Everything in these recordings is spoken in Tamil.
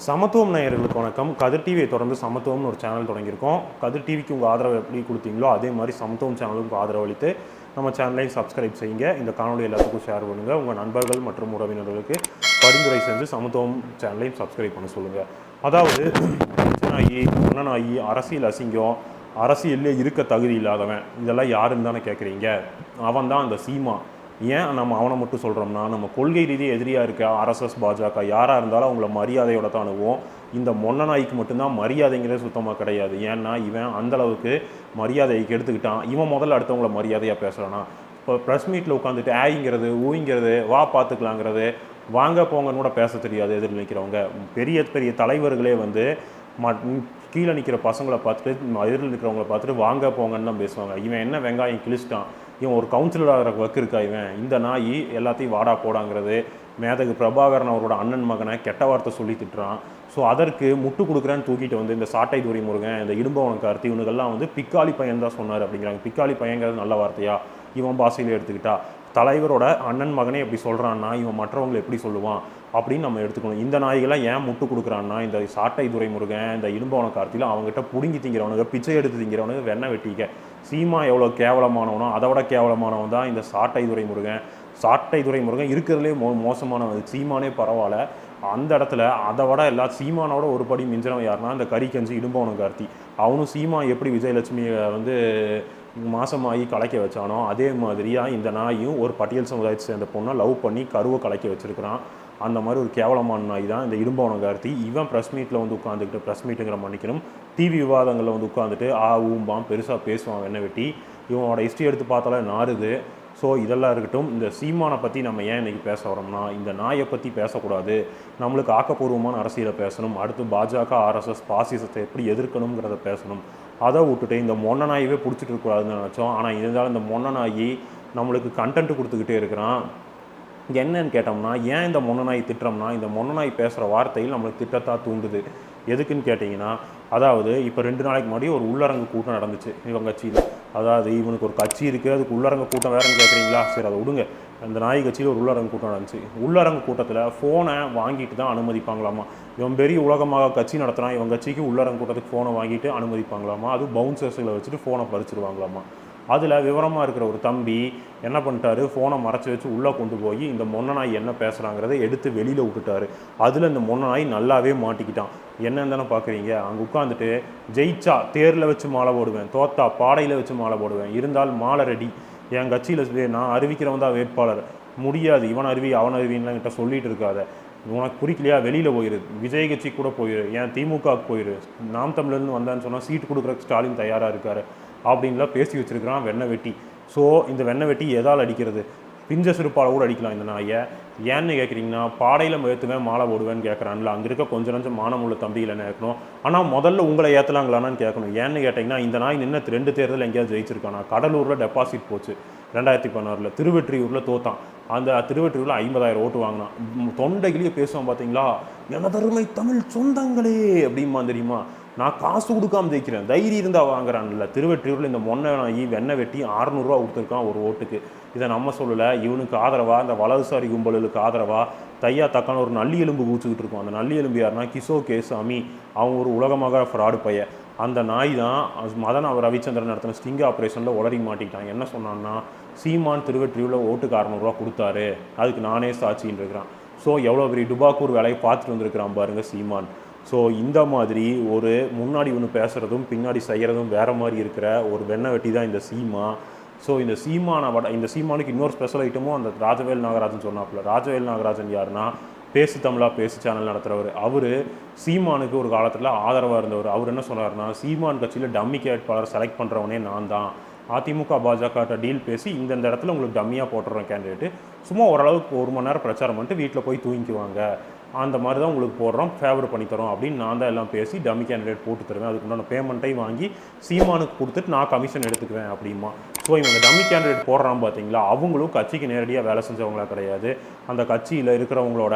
சமத்துவம் நேயர்களுக்கு வணக்கம். கதிர் டிவியை தொடர்ந்து சமத்துவம்னு ஒரு சேனல் தொடங்கியிருக்கோம். கதிர் டிவிக்கு உங்கள் ஆதரவு எப்படி கொடுத்தீங்களோ அதே மாதிரி சமத்துவம் சேனலுக்கு ஆதரவு அளித்து நம்ம சேனலையும் சப்ஸ்கிரைப் செய்யுங்க. இந்த காணொலி எல்லாத்துக்கும் ஷேர் பண்ணுங்கள். உங்கள் நண்பர்கள் மற்றும் உறவினர்களுக்கு பரிந்துரை செஞ்சு சமத்துவம் சேனலையும் சப்ஸ்கிரைப் பண்ண சொல்லுங்கள். அதாவது பிரச்சனாகி மன்னனாகி அரசியல் அசிங்கம், அரசியல்லே இருக்க தகுதி இல்லாதவன், இதெல்லாம் யாருன்னு தானே கேட்குறீங்க. அவன் தான் அந்த சீமா. ஏன் நம்ம அவனை மட்டும் சொல்கிறோம்னா, நம்ம கொள்கை ரீதியாக எதிரியாக இருக்க ஆர்எஸ்எஸ் பாஜக யாராக இருந்தாலும் அவங்கள மரியாதையோட தான் அணுவோம். இந்த மொன்ன நாய்க்கு மட்டும்தான் மரியாதைங்கிறது சுத்தமாக கிடையாது. ஏன்னா இவன் அந்தளவுக்கு மரியாதைக்கு எடுத்துக்கிட்டான். இவன் முதல்ல அடுத்தவங்கள மரியாதையாக பேசுகிறானா. இப்போ ப்ரெஸ் மீட்டில் உட்காந்துட்டு ஆயிங்கிறது ஊங்கிறது வா பார்த்துக்கலாங்கிறது வாங்க போங்கன்னு கூட பேச தெரியாது. எதிர் நிற்கிறவங்க பெரிய பெரிய தலைவர்களே வந்து கீழே நிற்கிற பசங்களை பார்த்துட்டு எதிரில் இருக்கிறவங்கள பார்த்துட்டு வாங்க போங்கன்னு தான் பேசுவாங்க. இவன் என்ன வெங்காயம் கிழிச்சிட்டான், இவன் ஒரு கவுன்சிலர் ஆகிற வக்கு இருக்கா, இவன் இந்த நாய் எல்லாத்தையும் வாடா போடாங்கிறது. மேதகு பிரபாகரன் அவரோட அண்ணன் மகனை கெட்ட வார்த்தை சொல்லி திட்டுறான். ஸோ அதற்கு முட்டு கொடுக்குறேன்னு தூக்கிட்டு வந்து இந்த சாட்டை துரைமுருகன், இந்த இடும்பவன கார்த்தி, இவனுக்கெல்லாம் வந்து பிக்காளி பையன் தான் சொன்னார் அப்படிங்கிறாங்க. பிக்காளி பையங்கிறது நல்ல வார்த்தையா இவன் பாஷையில் எடுத்துக்கிட்டா? தலைவரோட அண்ணன் மகனே எப்படி சொல்கிறான்னா இவன் மற்றவங்களை எப்படி சொல்லுவான் அப்படின்னு நம்ம எடுத்துக்கணும். இந்த நாய்களாம் ஏன் முட்டு கொடுக்குறான்னா, இந்த சாட்டை துரைமுருகன், இந்த இடும்பவன கார்த்தியில் அவங்ககிட்ட பிடுங்கி திங்கிறவனுங்க, பிச்சை எடுத்து திங்கிறவனுங்க, வெண்ணெய் வெட்டிக்க. சீமா எவ்வளோ கேவலமானவனோ அதை விட கேவலமானவன் தான் இந்த சாட்டை துரைமுருகன். சாட்டை துரைமுருகன் இருக்கிறதுலே மோசமானவன். சீமானே பரவாயில்ல, அந்த இடத்துல அதை விட எல்லா சீமானோட ஒரு படி மிஞ்சினவன் யாருன்னா இந்த கறிக்கஞ்சி இடும்பவன கார்த்தி. அவனும் சீமா எப்படி விஜயலட்சுமியை வந்து மாசமாகி கலைக்க வச்சானோ அதே மாதிரியாக இந்த நாயும் ஒரு பட்டியல் சமுதாயத்தை சேர்ந்த பொண்ணை லவ் பண்ணி கருவை கலைக்க வச்சுருக்கிறான். அந்த மாதிரி ஒரு கேவலமான நாய் தான் இந்த இடும்பவன கார்த்தி. இவன் ப்ரெஸ் மீட்டில் வந்து உட்காந்துக்கிட்டு, ப்ரெஸ் மீட்டுங்கிற மன்னிக்கணும், டிவி விவாதங்களில் வந்து உட்காந்துட்டு ஊம்பான் பெருசாக பேசுவான் வெண்ணெய் வெட்டி. இவனோட ஹிஸ்ட்ரி எடுத்து பார்த்தாலே நாறுது. ஸோ இதெல்லாம் இருக்கட்டும். இந்த சீமானை பற்றி நம்ம ஏன் இன்றைக்கி பேச வரோம்னா, இந்த நாயை பற்றி பேசக்கூடாது, நம்மளுக்கு ஆக்கப்பூர்வமான அரசியலை பேசணும். அடுத்து பாஜக ஆர்எஸ்எஸ் பாசிசத்தை எப்படி எதிர்க்கணுங்கிறத பேசணும். அதை விட்டுட்டு இந்த மொன்ன நாயவே பிடிச்சிட்டு இருக்கக்கூடாதுன்னு நினச்சோம். ஆனால் இருந்தாலும் இந்த மொன்ன நாய் நம்மளுக்கு கண்டென்ட் கொடுத்துக்கிட்டே இருக்கிறான். என்னன்னு கேட்டோம்னா, ஏன் இந்த மொன்ன நாய் திட்டுறோம்னா, இந்த மொன்ன நாய் பேசுகிற வார்த்தையில் நம்மளுக்கு திட்டத்தான் தூண்டுது. எதுக்குன்னு கேட்டிங்கன்னா, அதாவது இப்போ 2 நாளைக்கு முன்னாடி ஒரு உள்ளரங்கு கூட்டம் நடந்துச்சு இவங்க கட்சியில். அதாவது இவனுக்கு ஒரு கட்சி இருக்குது, அதுக்கு உள்ளரங்கு கூட்டம் வேறுன்னு கேட்குறீங்களா? சரி, அதை விடுங்க. அந்த நாய் கட்சியில் ஒரு உள்ளரங்கு கூட்டம் நடந்துச்சு. உள்ளரங்கு கூட்டத்தில் ஃபோனை வாங்கிட்டு தான் அனுமதிப்பாங்களாமா. இவன் பெரிய உலகமாக கட்சி நடத்துகிறான், இவன் கட்சிக்கு உள்ளரங்கு கூட்டத்துக்கு ஃபோனை வாங்கிட்டு அனுமதிப்பாங்களாமா. அது பவுன்சர்ஸில் வச்சுட்டு ஃபோனை பறிச்சிருவாங்களாமா. அதில் விவரமாக இருக்கிற ஒரு தம்பி என்ன பண்ணிட்டாரு, ஃபோனை மறைச்சி வச்சு உள்ளே கொண்டு போய் இந்த மொன்ன நாய் என்ன பேசுகிறாங்கிறத எடுத்து வெளியில் விட்டுட்டாரு. அதில் இந்த மொன்ன நாய் நல்லாவே மாட்டிக்கிட்டான். என்னன்னு தானே பார்க்குறீங்க, அங்கே உட்காந்துட்டு ஜெயிச்சா தேரில் வச்சு மாலை போடுவேன், தோத்தா பாடையில் வச்சு மாலை போடுவேன், இருந்தால் மாலை ரெடி, என் கட்சியில் நான் அறிவிக்கிறவன் தான் வேட்பாளர், முடியாது இவன் அருவி அவன் அருவின்லாம் கிட்ட சொல்லிட்டு இருக்காத, உனக்கு பிடிக்கலையா வெளியில் போயிரு, விஜய் கட்சி கூட போயிரு, ஏன் திமுகவுக்கு போயிரு, நாம் தமிழர்னு வந்தான்னு சொன்னால் சீட்டு கொடுக்குறக்கு ஸ்டாலின் தயாராக இருக்கார் அப்படின்லாம் பேசி வச்சுருக்கிறான் வெண்ணெய் வெட்டி. ஸோ இந்த வெண்ணெய் வெட்டி எதால் அடிக்கிறது? பிஞ்ச சிறுப்பால் கூட அடிக்கலாம் இந்த நாயை. ஏன்னு கேட்குறீங்கன்னா, பாடையில் ஏற்றுவேன் மாலை போடுவேன்னு கேட்குறான்ல, அங்கே இருக்க கொஞ்சம் கொஞ்சம் மானமுள்ள தம்பியில் என்ன கேட்கணும். ஆனால் முதல்ல உங்களை ஏற்றலாங்களான்னு கேட்கணும். ஏன்னு கேட்டிங்கன்னா, இந்த நாய் நின்று 2 தேர்தல் எங்கேயாவது ஜெயிச்சிருக்கானா? கடலூரில் டெபாசிட் போச்சு 2016, திருவெற்றியூரில் தோத்தான். அந்த திருவெற்றியூரில் 50,000 ஓட்டு வாங்கினான். தொண்டைகளையே பேசுவான் பார்த்தீங்களா, எனதருமை தமிழ் சொந்தங்களே அப்படிமா தெரியுமா, நான் காசு கொடுக்காம ஜெயிக்கிறேன், தைரியம் இருந்தால் வாங்குறான்ல. திருவெற்றியூரில் இந்த மொன்ன நாய் வெண்ணெய் வெட்டி 600 ரூபா கொடுத்துருக்கான் ஒரு ஓட்டுக்கு. இதை நம்ம சொல்லலை, இவனுக்கு ஆதரவாக இந்த வலதுசாரி கும்பலுக்கு ஆதரவாக தையா தக்கான ஒரு நல்லி எலும்பு கூச்சிக்கிட்டு இருக்கும். அந்த நல்லி எலும்பு யாருன்னா கிஷோ கேசாமி. அவங்க ஒரு உலகமாக ஃப்ராடு பையன். அந்த நாய் தான் மதன் ரவிச்சந்திரன் நடத்தின ஸ்டிங் ஆப்ரேஷனில் உளறி மாட்டிக்கிட்டான். என்ன சொன்னான்னா, சீமான் திருவெற்றியூரில் ஓட்டுக்கு 600 ரூபா கொடுத்தாரு, அதுக்கு நானே சாட்சின்னு இருக்கிறான். ஸோ எவ்வளோ பெரிய டுபாக்கூர் வேலையை பார்த்துட்டு வந்திருக்கிறான் பாருங்கள் சீமான். ஸோ இந்த மாதிரி ஒரு முன்னாடி ஒன்று பேசுகிறதும் பின்னாடி செய்கிறதும் வேறு மாதிரி இருக்கிற ஒரு வெண்ணெய் வெட்டி தான் இந்த சீமா. ஸோ இந்த சீமானுக்கு இன்னொரு ஸ்பெஷல் ஐட்டமும் அந்த ராஜவேல் நாகராஜன் சொன்னாப்புல. ராஜவேல் நாகராஜன் யாருன்னா, பேசு தமிழா பேசு சேனல் நடத்துகிறவர். அவர் சீமானுக்கு ஒரு காலத்தில் ஆதரவாக இருந்தவர். அவர் என்ன சொன்னார்னா, சீமான் கட்சியில் டம்மி வேட்பாளர் செலக்ட் பண்ணுறவனே நான் தான், அதிமுக பாஜக டீல் பேசி இந்த இடத்துல உங்களுக்கு டம்மியாக போட்டுறோம் கேண்டிடேட்டு, சும்மா ஓரளவுக்கு 1 மணி நேரம் பிரச்சாரம் பண்ணிட்டு வீட்டில் போய் தூங்கிக்குவாங்க, அந்த மாதிரி தான் உங்களுக்கு போடுறோம், ஃபேவர் பண்ணித்தரோம் அப்படின்னு நான் தான் எல்லாம் பேசி டம்மி கேண்டிடேட் போட்டு தருவேன், அதுக்கு உண்டான பேமெண்ட்டையும் வாங்கி சீமானுக்கு கொடுத்துட்டு நான் கமிஷன் எடுத்துக்குவேன் அப்படிமா. ஸோ இவங்க டம்மி கேண்டிடேட் போடுறான் பார்த்தீங்களா, அவங்களும் கட்சிக்கு நேரடியாக வேலை செஞ்சவங்களா கிடையாது. அந்த கட்சியில் இருக்கிறவங்களோட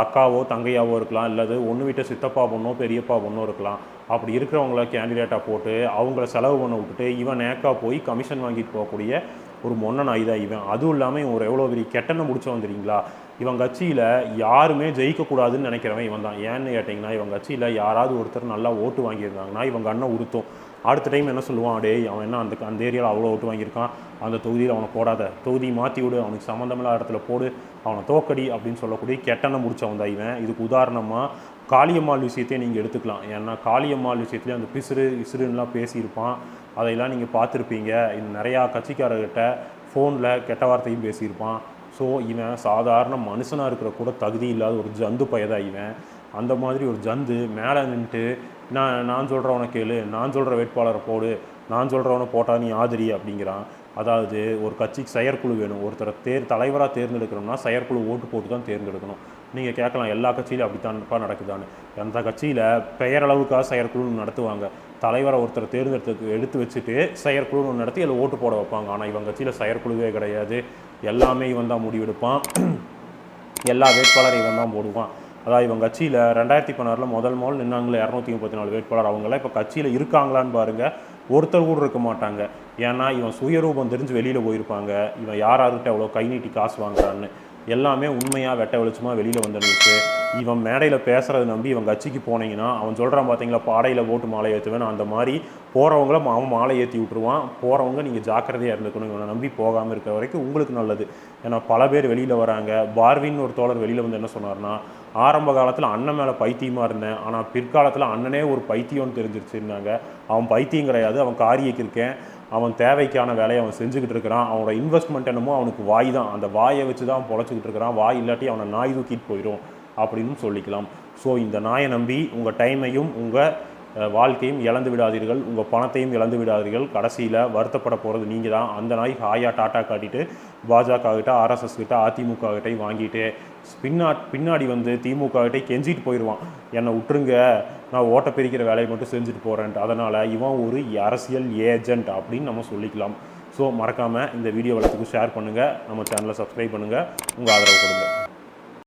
அக்காவோ தங்கையாவோ இருக்கலாம், இல்லது ஒன்று விட்ட சித்தப்பா பொண்ணோ பெரியப்பா பொண்ணோ இருக்கலாம். அப்படி இருக்கிறவங்கள கேண்டிடேட்டாக போட்டு அவங்கள செலவு பண்ண விட்டுட்டு இவன் நேக்கா போய் கமிஷன் வாங்கிட்டு போகக்கூடிய ஒரு மொன்ன நாய் தான் இவன். அதுவும் இல்லாமல் இவன் ஒரு எவ்வளோ பெரிய கெட்டனை முடிச்சவன் தெரியுங்களா. இவன் கட்சியில் யாருமே ஜெயிக்கக்கூடாதுன்னு நினைக்கிறவன் இவன் தான். ஏன்னு கேட்டிங்கன்னா இவன் கட்சியில் யாராவது ஒருத்தர் நல்லா ஓட்டு வாங்கியிருந்தாங்கன்னா இவங்க அண்ணன் உறுத்தும். அடுத்த டைம் என்ன சொல்லுவான், டே அவன் என்ன அந்த ஏரியாவில் அவ்வளோ ஓட்டு வாங்கியிருக்கான், அந்த தொகுதியில் அவனை போடாத, தொகுதி மாற்றி விடு, அவனுக்கு சம்மந்தமில்லாத இடத்துல போடு, அவனை தோக்கடி அப்படின்னு சொல்லக்கூடிய கெட்டனை முடிச்சவன் தான் இவன். இதுக்கு உதாரணமாக காளியம்மாள் விஷயத்தையே நீங்கள் எடுத்துக்கலாம். ஏன்னா காளியம்மாள் விஷயத்துலேயே அந்த இசுருன்னெலாம் பேசியிருப்பான், அதையெல்லாம் நீங்கள் பார்த்துருப்பீங்க. இது நிறையா கட்சிக்காரர்கிட்ட ஃபோனில் கெட்ட வார்த்தையும் பேசியிருப்பான். ஸோ இவன் சாதாரண மனுஷனாக இருக்கிற கூட தகுதி இல்லாத ஒரு ஜந்து பயதான் இவன். அந்த மாதிரி ஒரு ஜந்து மேலே நின்றுட்டு நான் சொல்கிறவனை கேளு, நான் சொல்கிற வேட்பாளரை போடு, நான் சொல்கிறவனை போட்டால் நீ ஆதரி அப்படிங்கிறான். அதாவது ஒரு கட்சிக்கு செயற்குழு வேணும். ஒருத்தரை தலைவராக தேர்ந்தெடுக்கணும்னா செயற்குழு ஓட்டு போட்டு தான் தேர்ந்தெடுக்கணும். நீங்கள் கேட்கலாம் எல்லா கட்சியிலும் அப்படித்தான்ப்பா நடக்குதான்னு. அந்த கட்சியில் பெயரளவுக்காக செயற்குழு நடத்துவாங்க. தலைவரை ஒருத்தரை எடுத்து வச்சுட்டு செயற்குழுன்னு நடத்தி அதில் ஓட்டு போட வைப்பாங்க. ஆனால் இவன் கட்சியில் செயற்குழுவே கிடையாது. எல்லாமே இவன் தான் முடிவெடுப்பான். எல்லா வேட்பாளரும் இவன் தான் போடுவான். அதாவது இவன் கட்சியில் 2016 முதல் நின்னாங்களே 234 வேட்பாளர், அவங்களாம் இப்போ கட்சியில் இருக்காங்களான்னு பாருங்கள், ஒருத்தர் கூட இருக்க மாட்டாங்க. ஏன்னா இவன் சுயரூபம் தெரிஞ்சு வெளியில் போயிருப்பாங்க. இவன் யார்கிட்ட எவ்வளோ கை நீட்டி காசு வாங்குறான்னு எல்லாமே உண்மையாக வெட்ட வெளிச்சமாக வெளியில் வந்த நியூஸு. இவன் மேடையில் பேசுகிறத நம்பி இவன் கட்சிக்கு போனீங்கன்னா அவன் சொல்கிறான் பார்த்தீங்களா, பாடையில் போட்டு மாலை ஏற்றுவேன், அந்த மாதிரி போகிறவங்கள அவன் மாலை ஏற்றி விட்டுருவான். போகிறவங்க நீங்கள் ஜாக்கிரதையாக இருந்துக்கணும். இவனை நம்பி போகாமல் இருக்கிற வரைக்கும் உங்களுக்கு நல்லது. ஏன்னா பல பேர் வெளியில் வராங்க. பார்வின் ஒரு தோழர் வெளியில் வந்து என்ன சொன்னார்னா, ஆரம்ப காலத்தில் அண்ணன் மேலே பைத்தியமாக இருந்தேன், ஆனால் பிற்காலத்தில் அண்ணனே ஒரு பைத்தியம்னு தெரிஞ்சிருச்சுருந்தாங்க. அவன் பைத்தியம் கிடையாது, அவன் காரியக்கு இருக்கேன், அவன் தேவைக்கான வேலையை அவன் செஞ்சுக்கிட்டு இருக்கிறான். அவனோட இன்வெஸ்ட்மெண்ட் என்னமோ அவனுக்கு வாய் தான், அந்த வாயை வச்சு தான் அவன் பொழைச்சிக்கிட்டு இருக்கிறான். வாய் இல்லாட்டி அவனை நாய் தூக்கிட்டு போயிடும் அப்படின்னு சொல்லிக்கலாம். ஸோ இந்த நாயை நம்பி உங்கள் டைமையும் உங்கள் வாழ்க்கையும் இழந்து விடாதீர்கள், உங்கள் பணத்தையும் இழந்து விடாதீர்கள். கடைசியில் வருத்தப்பட போகிறது நீங்கள் தான். அந்த நாய் ஹாயா டாட்டா காட்டிட்டு பாஜக கிட்ட, ஆர்எஸ்எஸ் கிட்ட, அதிமுக கிட்டே வாங்கிட்டு பின்னாடி வந்து திமுக கிட்டே கெஞ்சிட்டு போயிடுவான், என்னை விட்டுருங்க, நான் ஓட்ட பிரிக்கிற வேலையை மட்டும் செஞ்சுட்டு போகிறேன்ட்டு. அதனால் இவன் ஒரு அரசியல் ஏஜென்ட் அப்படின்னு நம்ம சொல்லிக்கலாம். ஸோ மறக்காமல் இந்த வீடியோ வளத்துக்கு ஷேர் பண்ணுங்கள், நம்ம சேனலை சப்ஸ்கிரைப் பண்ணுங்கள், உங்கள் ஆதரவு கொடுங்க.